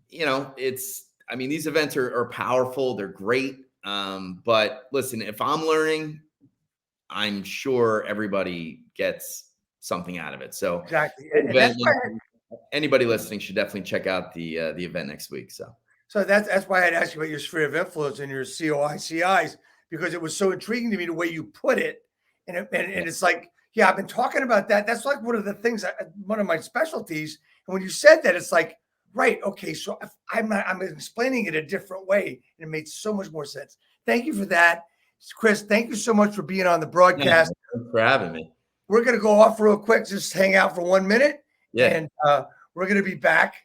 Speaker 3: these events are powerful. They're great. But listen, if I'm learning, I'm sure everybody gets something out of it. So
Speaker 1: exactly.
Speaker 3: Anybody listening should definitely check out the event next week.
Speaker 1: So that's why I'd ask you about your sphere of influence and your COICIs, because it was so intriguing to me the way you put it. And it's like, yeah, I've been talking about that. That's like one of the things, one of my specialties. And when you said that, it's like, right, okay, so I'm explaining it a different way, and it made so much more sense. Thank you for that, Chris. Thank you so much for being on the broadcast.
Speaker 3: Thanks for having me.
Speaker 1: We're going to go off real quick, just hang out for 1 minute.
Speaker 3: Yeah.
Speaker 1: And we're going to be back.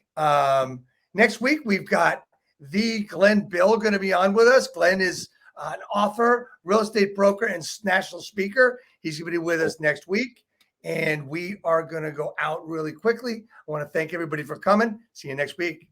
Speaker 1: Next week, we've got the Glenn Bill going to be on with us. Glenn is an author, real estate broker, and national speaker. He's going to be with us next week. And we are going to go out really quickly. I want to thank everybody for coming. See you next week.